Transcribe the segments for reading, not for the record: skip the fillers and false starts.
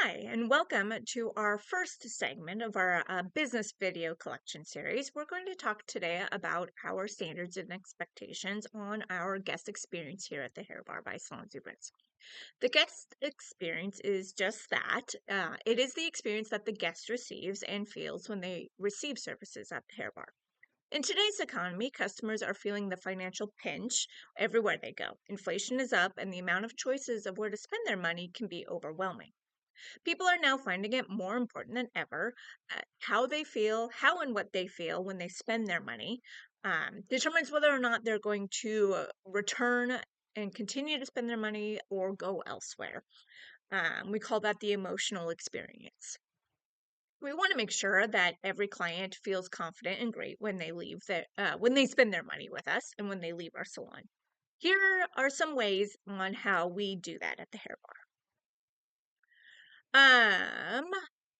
Hi, and welcome to our first segment of our business video collection series. We're going to talk today about our standards and expectations on our guest experience here at the Hair Bar by Salon Zubrins. The guest experience is just that. It is the experience that the guest receives and feels when they receive services at the Hair Bar. In today's economy, customers are feeling the financial pinch everywhere they go. Inflation is up, and the amount of choices of where to spend their money can be overwhelming. People are now finding it more important than ever how and what they feel when they spend their money determines whether or not they're going to return and continue to spend their money or go elsewhere. We call that the emotional experience. We want to make sure that every client feels confident and great when they when they spend their money with us and when they leave our salon. Here are some ways on how we do that at the Hair Bar.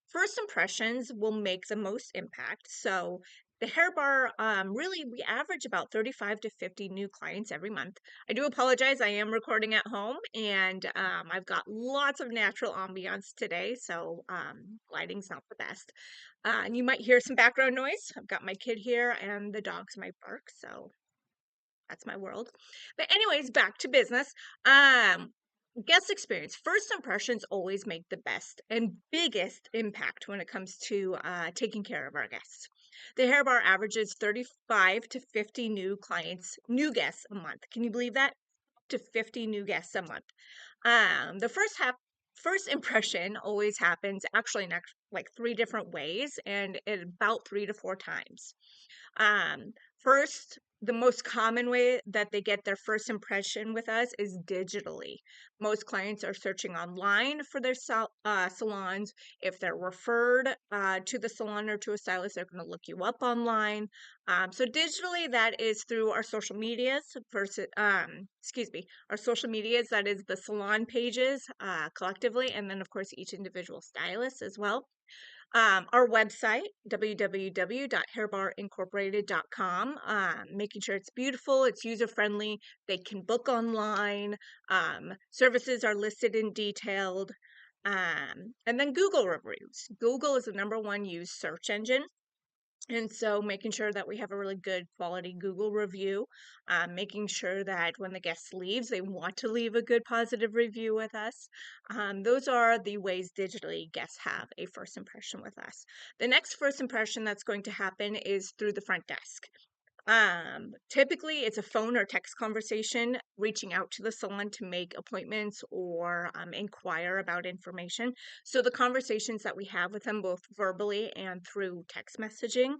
First impressions will make the most impact. So the Hair Bar, really, we average about 35 to 50 new clients every month. I do apologize. I am recording at home and I've got lots of natural ambiance today. So lighting's not the best. And you might hear some background noise. I've got my kid here and the dogs might bark. So that's my world. But anyways, back to business. Guest experience. First impressions always make the best and biggest impact when it comes to taking care of our guests. The Hair Bar averages 35 to 50 new guests a month. Can you believe that? To 50 new guests a month. The first impression always happens actually in like three different ways and about 3 to 4 times. First, the most common way that they get their first impression with us is digitally. Most clients are searching online for their salons. If they're referred to the salon or to a stylist, they're going to look you up online. So digitally, that is through our social medias our social medias, that is the salon pages collectively, and then of course each individual stylist as well. Our website, www.hairbarincorporated.com, making sure it's beautiful, it's user-friendly, they can book online, services are listed and detailed, and then Google reviews. Google is the #1 used search engine. And so making sure that we have a really good quality Google review, making sure that when the guest leaves, they want to leave a good positive review with us. Those are the ways digitally guests have a first impression with us. The next first impression that's going to happen is through the front desk. Typically it's a phone or text conversation reaching out to the salon to make appointments or inquire about information. So the conversations that we have with them, both verbally and through text messaging,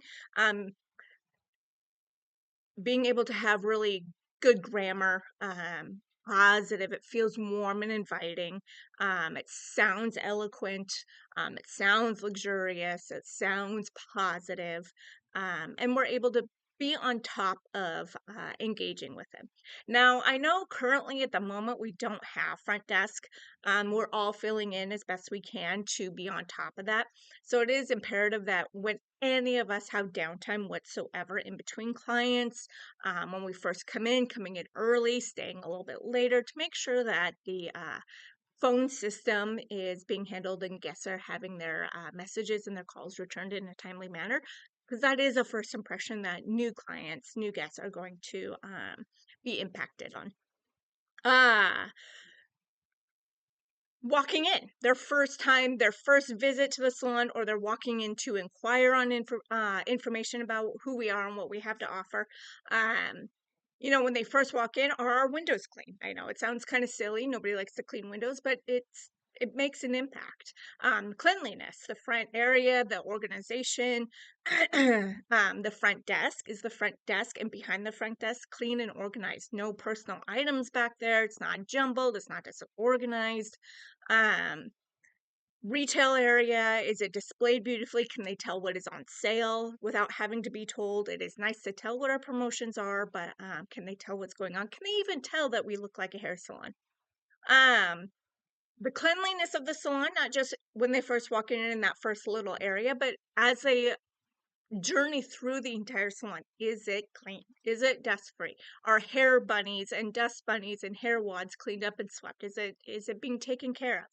being able to have really good grammar, positive, it feels warm and inviting. It sounds eloquent. It sounds luxurious. It sounds positive. And we're able to be on top of engaging with them. Now, I know currently at the moment we don't have front desk. We're all filling in as best we can to be on top of that. So it is imperative that when any of us have downtime whatsoever in between clients, when we first coming in early, staying a little bit later to make sure that the phone system is being handled and guests are having their messages and their calls returned in a timely manner. Because that is a first impression that new guests are going to be impacted on. Uh, Walking in their first visit to the salon, or they're walking in to inquire on information about who we are and what we have to offer. um when they first walk in, are our windows clean? I know it sounds kind of silly, nobody likes to clean windows, but it makes an impact. Cleanliness, the front area, the organization. The front desk, is the front desk and behind the front desk clean and organized? No personal items back there, it's not jumbled, it's not disorganized. um Retail area, is it displayed beautifully? Can they tell what is on sale without having to be told? It is nice to tell what our promotions are, but can they tell what's going on? Can they even tell that we look like a hair salon? um the cleanliness of the salon, not just when they first walk in that first little area, but as they journey through the entire salon. Is it clean? Is it dust free? Are hair bunnies and dust bunnies and hair wads cleaned up and swept? Is it being taken care of?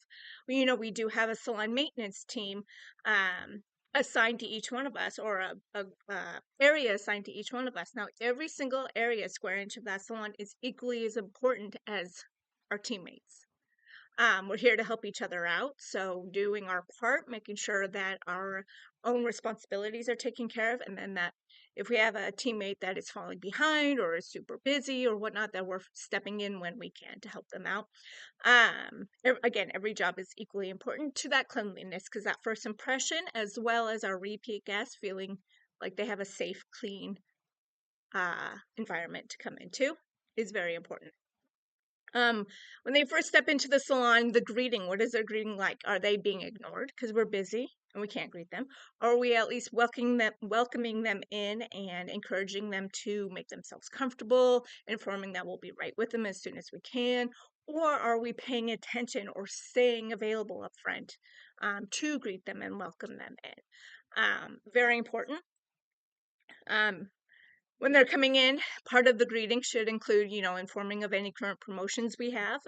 We do have a salon maintenance team um, assigned to each one of us, or a area assigned to each one of us. Now, every single area, square inch of that salon is equally as important as our teammates. We're here to help each other out. So doing our part, making sure that our own responsibilities are taken care of, and then that if we have a teammate that is falling behind or is super busy or whatnot, that we're stepping in when we can to help them out. Again, every job is equally important to that cleanliness, because that first impression, as well as our repeat guests feeling like they have a safe, clean environment to come into, is very important. When they first step into the salon, the greeting, what is their greeting like? Are they being ignored because we're busy and we can't greet them? Or are we at least welcoming them in and encouraging them to make themselves comfortable, informing that we'll be right with them as soon as we can? Or are we paying attention or staying available up front to greet them and welcome them in? Very important. When they're coming in, part of the greeting should include, informing of any current promotions we have,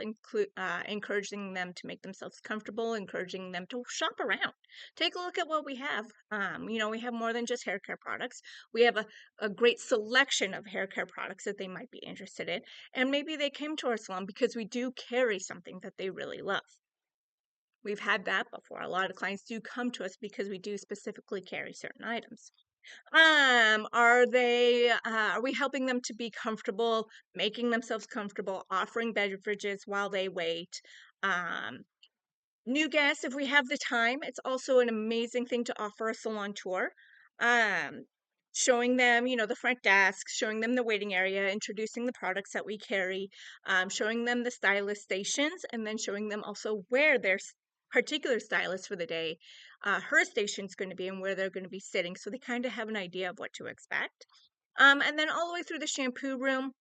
encouraging them to make themselves comfortable, encouraging them to shop around. Take a look at what we have. We have more than just hair care products. We have a great selection of hair care products that they might be interested in. And maybe they came to our salon because we do carry something that they really love. We've had that before. A lot of clients do come to us because we do specifically carry certain items. Are we helping them to be comfortable, making themselves comfortable, offering beverages while they wait? Um, New guests, if we have the time, it's also an amazing thing to offer a salon tour. Um, Showing them, the front desk, showing them the waiting area, introducing the products that we carry, showing them the stylist stations, and then showing them also where their particular stylist for the day, her station's going to be, and where they're going to be sitting, so they kind of have an idea of what to expect. And then all the way through the shampoo room,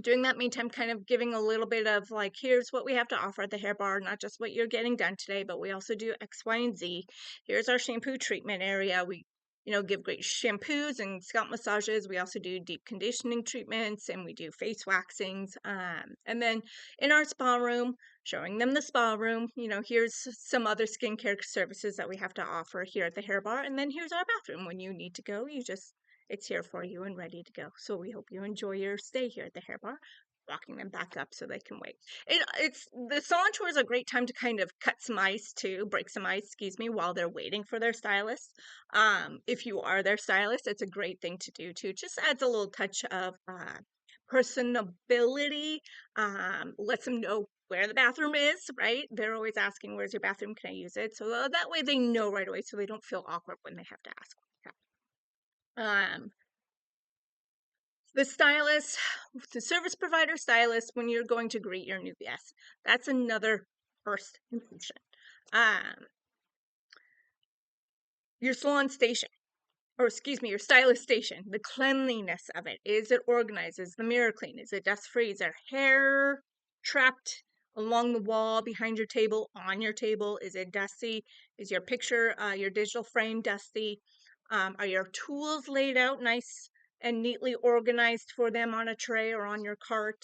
during that meantime, kind of giving a little bit of like, here's what we have to offer at the hair bar, not just what you're getting done today, but we also do X, Y, and Z. Here's our shampoo treatment area. We, give great shampoos and scalp massages. We also do deep conditioning treatments, and we do face waxings. And then in our spa room, showing them the spa room, here's some other skincare services that we have to offer here at the hair bar. And then here's our bathroom. When you need to go, it's here for you and ready to go. So we hope you enjoy your stay here at the hair bar, walking them back up so they can wait. It's the salon tour is a great time to kind of cut some ice too, break some ice, while they're waiting for their stylist. If you are their stylist, it's a great thing to do too. Just adds a little touch of personability. Lets them know where the bathroom is, right? They're always asking, where's your bathroom? Can I use it? So that way they know right away, so they don't feel awkward when they have to ask. Um, the stylist, the service provider stylist, when you're going to greet your new guests, that's another first impression. Your salon station, or excuse me, your stylist station, the cleanliness of it. Is it organized? Is the mirror clean? Is it dust free? Is there hair trapped along the wall, behind your table, on your table? Is it dusty? Is your picture, your digital frame dusty? Are your tools laid out nice and neatly organized for them on a tray or on your cart?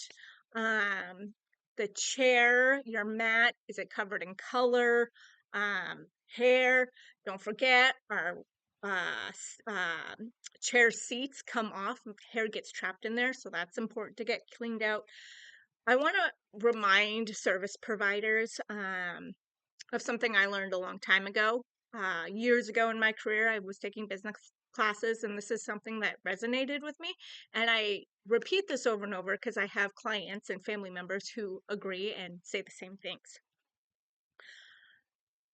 The chair, your mat, is it covered in color? Hair, don't forget our chair seats come off, hair gets trapped in there, so that's important to get cleaned out. I want to remind service providers of something I learned a long time ago. Years ago in my career, I was taking business classes, and this is something that resonated with me. And I repeat this over and over because I have clients and family members who agree and say the same things.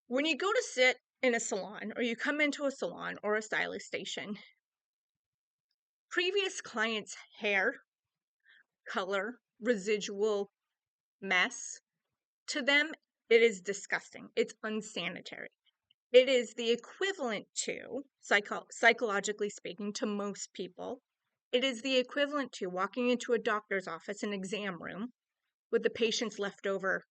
When you go to sit in a salon, or you come into a salon or a stylist station, previous clients' hair, color, residual mess, to them, it is disgusting. It's unsanitary. It is the equivalent to, psychologically speaking, to most people, it is the equivalent to walking into a doctor's office, an exam room, with the patient's leftover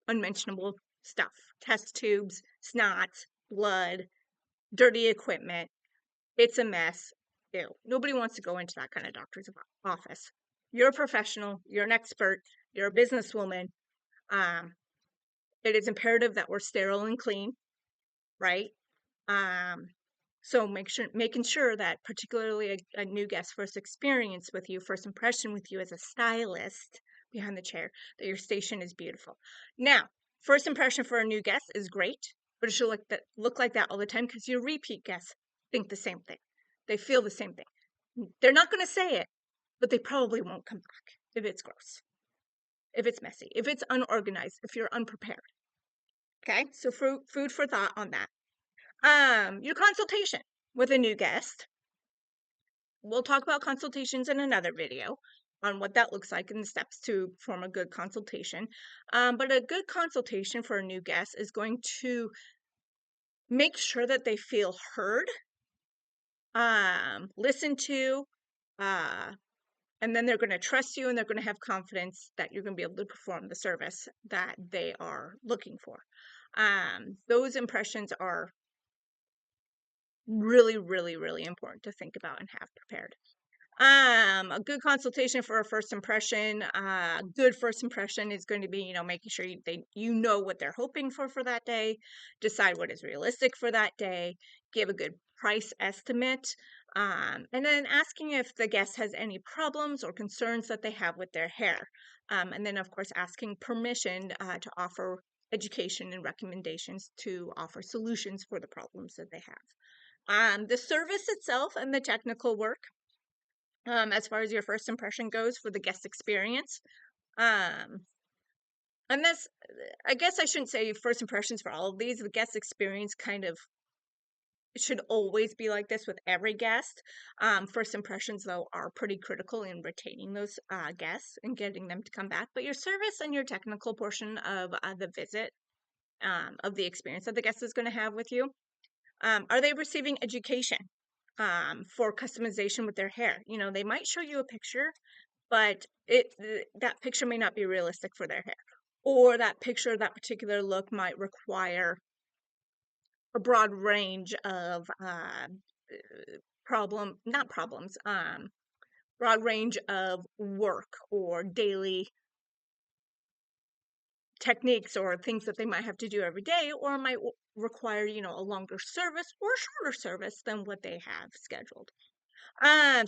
unmentionable stuff, test tubes, snot, blood, dirty equipment. It's a mess. Ew. Nobody wants to go into that kind of doctor's office. You're a professional. You're an expert. You're a businesswoman. Um, it is imperative that we're sterile and clean, right? Um, so making sure that particularly a new guest first experience with you, first impression with you as a stylist behind the chair, that your station is beautiful. Now, first impression for a new guest is great, but it should look like that all the time because your repeat guests think the same thing. They feel the same thing. They're not going to say it, but they probably won't come back if it's gross, if it's messy, if it's unorganized, if you're unprepared. Okay, so food for thought on that. Your consultation with a new guest. We'll talk about consultations in another video on what that looks like and the steps to form a good consultation. But a good consultation for a new guest is going to make sure that they feel heard, listened to, and then they're going to trust you and they're going to have confidence that you're going to be able to perform the service that they are looking for. Those impressions are really, really, really important to think about and have prepared. A good consultation for a first impression. Good first impression is going to be, making sure you know what they're hoping for that day, decide what is realistic for that day, give a good price estimate, and then asking if the guest has any problems or concerns that they have with their hair. And then, of course, asking permission to offer education and recommendations to offer solutions for the problems that they have. The service itself and the technical work, as far as your first impression goes for the guest experience. Um, and that's, I guess I shouldn't say first impressions for all of these. The guest experience kind of should always be like this with every guest. First impressions, though, are pretty critical in retaining those guests and getting them to come back. But your service and your technical portion of the visit, of the experience that the guest is going to have with you, are they receiving education for customization with their hair? They might show you a picture, but that picture may not be realistic for their hair, or that picture, that particular look might require a broad range of not problems, broad range of work or daily techniques or things that they might have to do every day, or might require, a longer service or shorter service than what they have scheduled.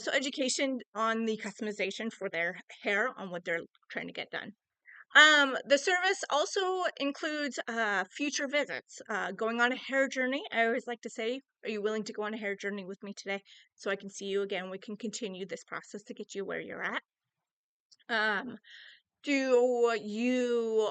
So education on the customization for their hair, on what they're trying to get done. The service also includes future visits, going on a hair journey. I always like to say, are you willing to go on a hair journey with me today so I can see you again? We can continue this process to get you where you're at. Do you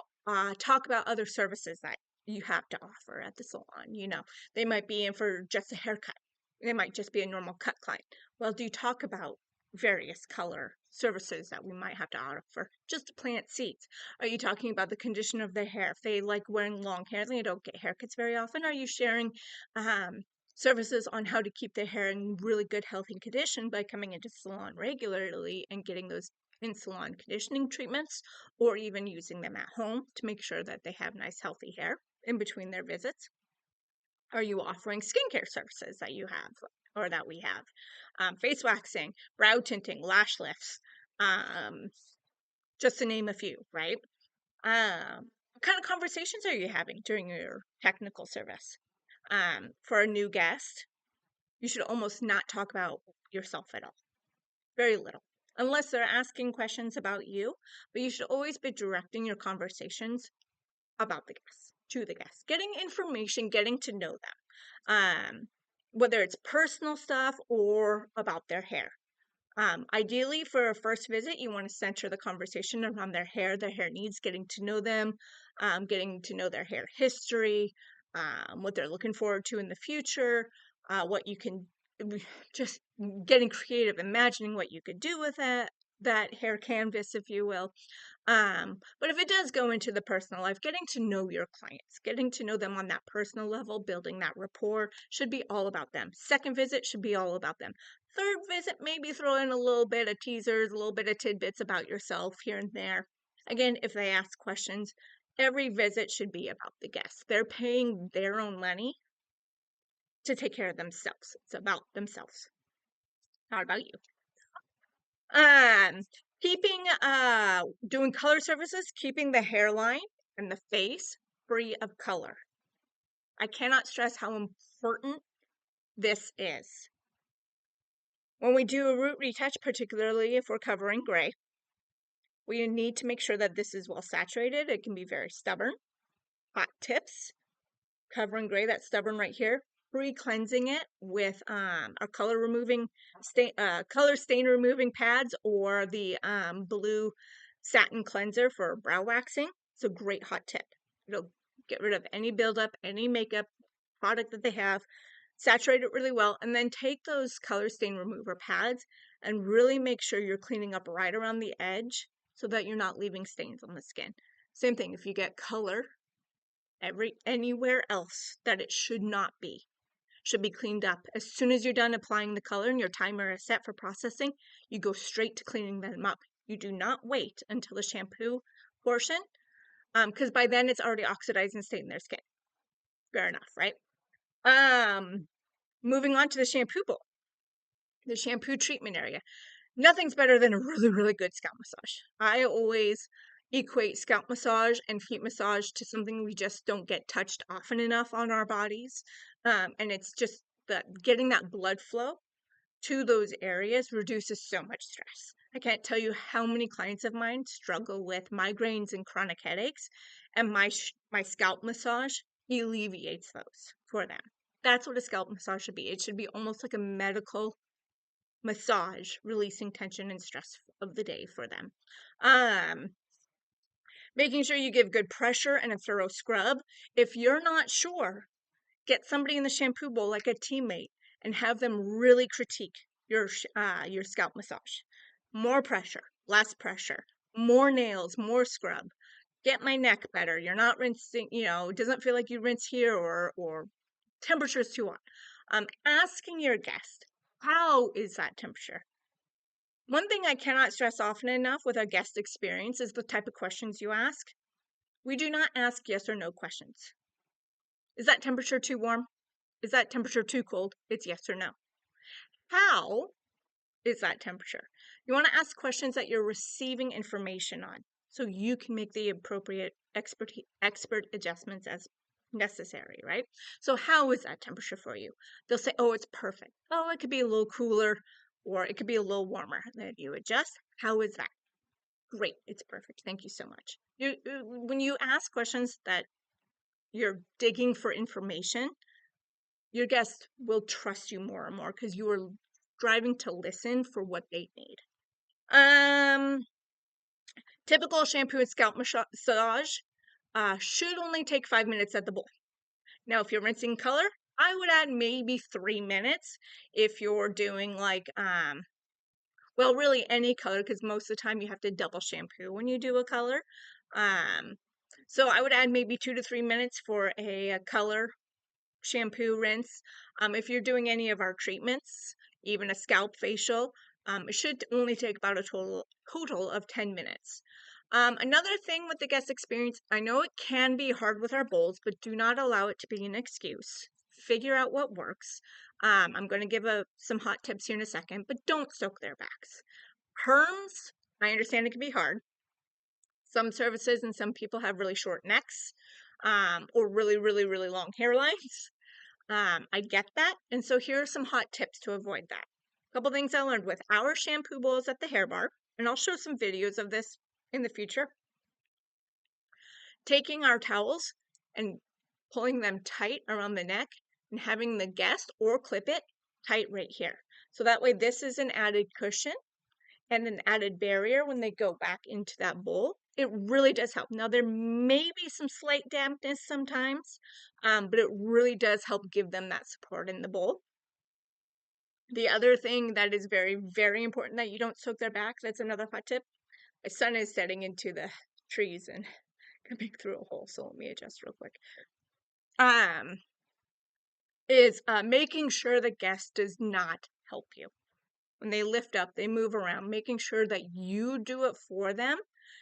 talk about other services that you have to offer at the salon? They might be in for just a haircut. They might just be a normal cut client. Well, do you talk about various color services that we might have to offer just to plant seeds? Are you talking about the condition of their hair? If they like wearing long hair, they don't get haircuts very often. Are you sharing services on how to keep their hair in really good, healthy condition by coming into the salon regularly and getting those in-salon conditioning treatments, or even using them at home to make sure that they have nice, healthy hair in between their visits? Are you offering skincare services that you have or that we have? Face waxing, brow tinting, lash lifts, just to name a few, right? What kind of conversations are you having during your technical service? For a new guest, you should almost not talk about yourself at all. Very little, unless they're asking questions about you, but you should always be directing your conversations about the guests, to the guests, getting information, getting to know them, whether it's personal stuff or about their hair. Ideally, for a first visit, you want to center the conversation around their hair needs, getting to know them, getting to know their hair history, what they're looking forward to in the future, what you can, just getting creative, imagining what you could do with that hair canvas, if you will. But if it does go into the personal life, getting to know your clients, getting to know them on that personal level, building that rapport should be all about them. Second visit should be all about them. Third visit, maybe throw in a little bit of teasers, a little bit of tidbits about yourself here and there. Again, if they ask questions, every visit should be about the guests. They're paying their own money to take care of themselves. It's about themselves, not about you. Keeping doing color services, keeping the hairline and the face free of color. I cannot stress how important this is. When we do a root retouch, particularly if we're covering gray, we need to make sure that this is well saturated. It can be very stubborn. Hot tips, covering gray, that's stubborn right here. Pre-cleansing it with our color stain removing pads, or the blue satin cleanser for brow waxing. It's a great hot tip. It'll get rid of any buildup, any makeup product that they have, saturate it really well, and then take those color stain remover pads and really make sure you're cleaning up right around the edge so that you're not leaving stains on the skin. Same thing, if you get color anywhere else that it should not be, should be cleaned up. As soon as you're done applying the color and your timer is set for processing, you go straight to cleaning them up. You do not wait until the shampoo portion, because by then it's already oxidized and stained their skin. Fair enough, right? Moving on to the shampoo bowl, the shampoo treatment area. Nothing's better than a really, really good scalp massage. I always equate scalp massage and feet massage to something we just don't get touched often enough on our bodies. And it's just that getting that blood flow to those areas reduces so much stress. I can't tell you how many clients of mine struggle with migraines and chronic headaches, and my scalp massage alleviates those for them. That's what a scalp massage should be. It should be almost like a medical massage, releasing tension and stress of the day for them. Making sure you give good pressure and a thorough scrub. If you're not sure, get somebody in the shampoo bowl, like a teammate, and have them really critique your scalp massage. More pressure, less pressure, more nails, more scrub. Get my neck better. You're not rinsing, it doesn't feel like you rinse here, or temperature's too hot. Asking your guest, how is that temperature? One thing I cannot stress often enough with our guest experience is the type of questions you ask. We do not ask yes or no questions. Is that temperature too warm? Is that temperature too cold? It's yes or no. How is that temperature? You want to ask questions that you're receiving information on, so you can make the appropriate expert adjustments as necessary, right? So how is that temperature for you? They'll say, oh, it's perfect. Oh, it could be a little cooler, or it could be a little warmer. Then you adjust. How is that? Great, it's perfect. Thank you so much. When you ask questions that you're digging for information, your guest will trust you more and more because you are striving to listen for what they need. Typical shampoo and scalp massage should only take 5 minutes at the bowl. Now, if you're rinsing color, I would add maybe 3 minutes. If you're doing like, well, really any color, because most of the time you have to double shampoo when you do a color. So I would add maybe 2 to 3 minutes for a color shampoo rinse. If you're doing any of our treatments, even a scalp facial, it should only take about a total of 10 minutes. Another thing with the guest experience, I know it can be hard with our bowls, but do not allow it to be an excuse. Figure out what works. I'm going to give some hot tips here in a second, but don't soak their backs. Perms, I understand it can be hard. Some services and some people have really short necks, or really, really, really long hairlines. I get that. And so here are some hot tips to avoid that. A couple things I learned with our shampoo bowls at the hair bar, and I'll show some videos of this in the future. Taking our towels and pulling them tight around the neck and having the guest or clip it tight right here. So that way this is an added cushion and an added barrier when they go back into that bowl. It really does help. Now, there may be some slight dampness sometimes, but it really does help give them that support in the bowl. The other thing that is very, very important that you don't soak their back, that's another hot tip. My sun is setting into the trees and coming through a hole, so let me adjust real quick. Is making sure the guest does not help you. When they lift up, they move around, making sure that you do it for them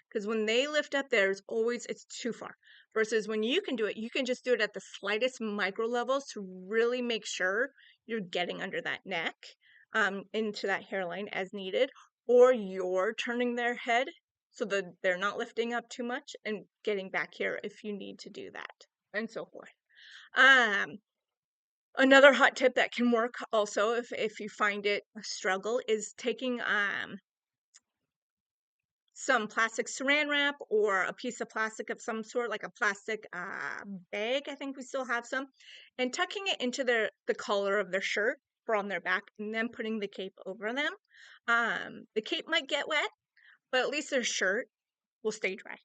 because when they lift up, it's too far. Versus when you can do it, you can just do it at the slightest micro levels to really make sure you're getting under that neck, into that hairline as needed, or you're turning their head so that they're not lifting up too much and getting back here if you need to do that, and so forth. Um, Another hot tip that can work also if you find it a struggle is taking some plastic saran wrap or a piece of plastic of some sort, like a plastic bag. I think we still have some, and tucking it into the collar of their shirt or on their back, and then putting the cape over them. The cape might get wet, but at least their shirt will stay dry.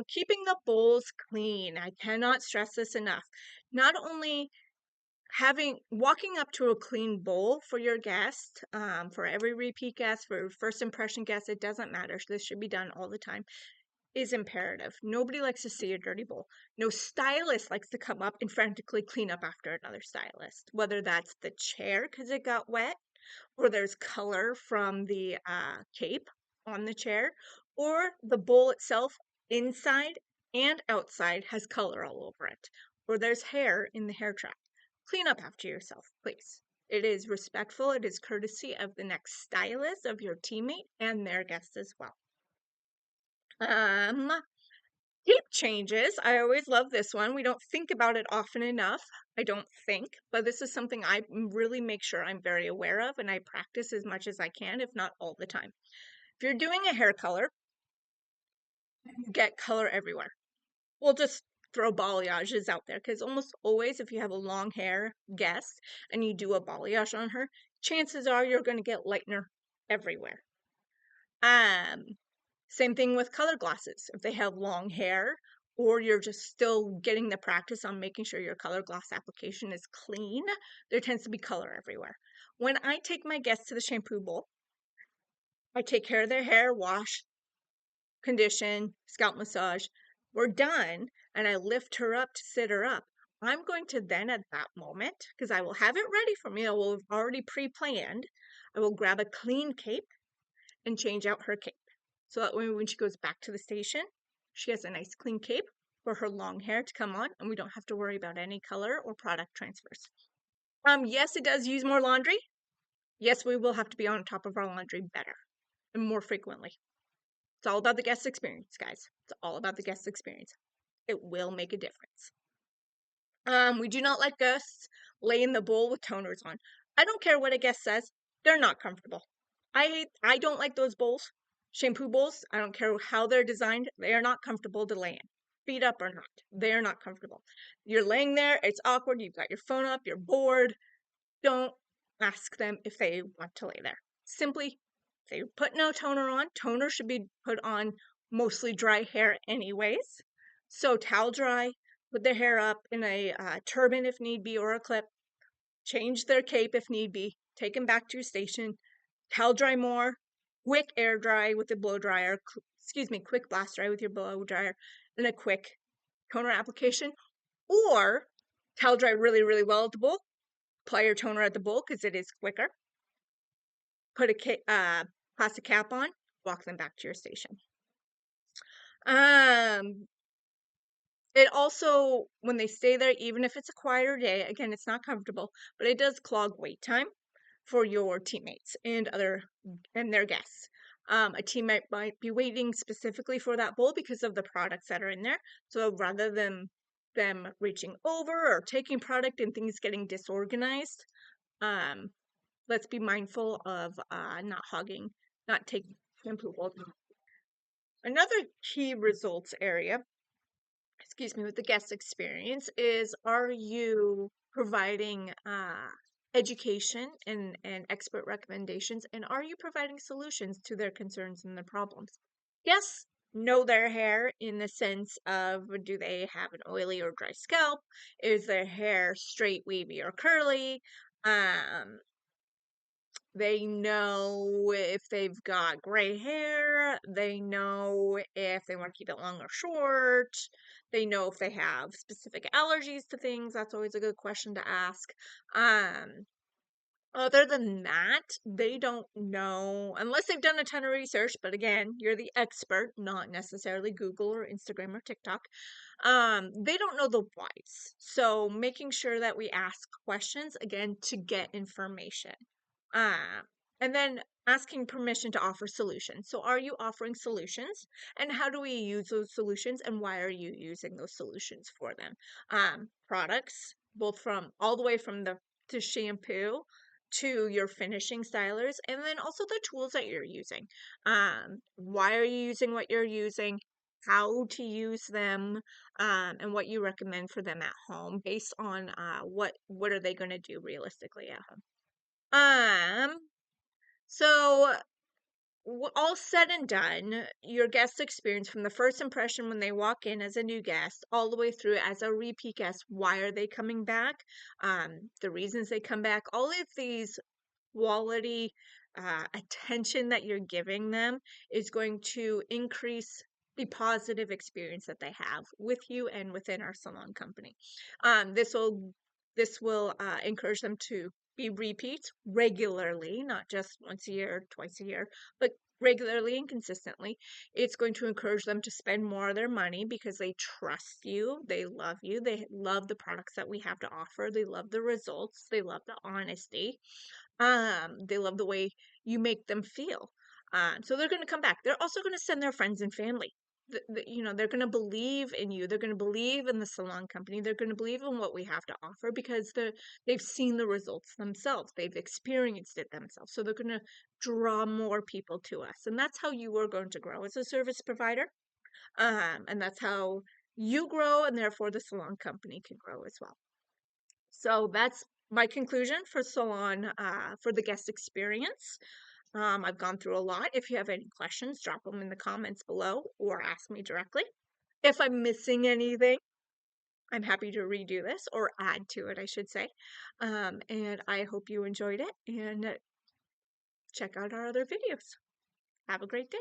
Keeping the bowls clean. I cannot stress this enough. Not only walking up to a clean bowl for your guest, for every repeat guest, for first impression guest, it doesn't matter. This should be done all the time, is imperative. Nobody likes to see a dirty bowl. No stylist likes to come up and frantically clean up after another stylist, whether that's the chair because it got wet, or there's color from the cape on the chair, or the bowl itself, inside and outside, has color all over it, or there's hair in the hair trap. Clean up after yourself, please. It is respectful, it is courtesy of the next stylist, of your teammate, and their guests as well. Um, Cape changes. I always love this one. We don't think about it often enough, I don't think, but this is something I really make sure I'm very aware of, and I practice as much as I can, if not all the time. If you're doing a hair color, you get color everywhere. We'll just throw balayages out there, because almost always, if you have a long hair guest and you do a balayage on her, chances are you're going to get lightener everywhere. Same thing with color glasses. If they have long hair, or you're just still getting the practice on making sure your color glass application is clean, there tends to be color everywhere. When I take my guests to the shampoo bowl, I take care of their hair, wash, condition, scalp massage. We're done, and I lift her up to sit her up. I'm going to then, at that moment, because I will have it ready for me, I will have already pre-planned, I will grab a clean cape and change out her cape. So that way, when she goes back to the station, she has a nice clean cape for her long hair to come on, and we don't have to worry about any color or product transfers. Yes, it does use more laundry. Yes, we will have to be on top of our laundry better and more frequently. It's all about the guest experience, guys. It's all about the guest experience. It will make a difference. We do not let guests lay in the bowl with toners on. I don't care what a guest says, they're not comfortable. I don't like those bowls. Shampoo bowls, I don't care how they're designed, they are not comfortable to lay in. Feet up or not, they are not comfortable. You're laying there, it's awkward, you've got your phone up, you're bored. Don't ask them if they want to lay there. Simply, they put no toner on. Toner should be put on mostly dry hair anyways. So towel dry, put their hair up in a turban if need be, or a clip. Change their cape if need be. Take them back to your station. Towel dry more. Quick air dry with a blow dryer. Quick blast dry with your blow dryer. And a quick toner application. Or towel dry really, really well at the bowl. Apply your toner at the bowl because it is quicker. Put a plastic cap on. Walk them back to your station. It also, when they stay there, even if it's a quieter day, again, it's not comfortable, but it does clog wait time for your teammates and their guests. A teammate might be waiting specifically for that bowl because of the products that are in there. So rather than them reaching over or taking product and things getting disorganized, let's be mindful of not taking shampoo bowls. Another key results area, with the guest experience is, are you providing education and expert recommendations, and are you providing solutions to their concerns and their problems? Guests know their hair in the sense of, do they have an oily or dry scalp? Is their hair straight, wavy, or curly? They know if they've got gray hair. They know if they want to keep it long or short. They know if they have specific allergies to things. That's always a good question to ask. Other than that, they don't know unless they've done a ton of research, but again, you're the expert, not necessarily Google or Instagram or TikTok. They don't know the whys. So making sure that we ask questions again to get information. Um, and then asking permission to offer solutions. So are you offering solutions? And how do we use those solutions and why are you using those solutions for them? Products, both from all the way from the to shampoo to your finishing stylers, and then also the tools that you're using. Why are you using what you're using? How to use them, and what you recommend for them at home based on what are they going to do realistically at home. So all said and done, your guest experience from the first impression when they walk in as a new guest, all the way through as a repeat guest, why are they coming back? The reasons they come back, all of these quality attention that you're giving them is going to increase the positive experience that they have with you and within our salon company. This will encourage them to be repeats regularly, not just once a year, twice a year, but regularly and consistently. It's going to encourage them to spend more of their money because they trust you, they love the products that we have to offer, they love the results, they love the honesty. They love the way you make them feel. So they're going to come back. They're also going to send their friends and family. They're going to believe in you. They're going to believe in the salon company. They're going to believe in what we have to offer because they've seen the results themselves. They've experienced it themselves. So they're going to draw more people to us. And that's how you are going to grow as a service provider. And that's how you grow, and therefore the salon company can grow as well. So that's my conclusion for salon for the guest experience. I've gone through a lot. If you have any questions, drop them in the comments below or ask me directly. If I'm missing anything, I'm happy to redo this or add to it, I should say. And I hope you enjoyed it and check out our other videos. Have a great day.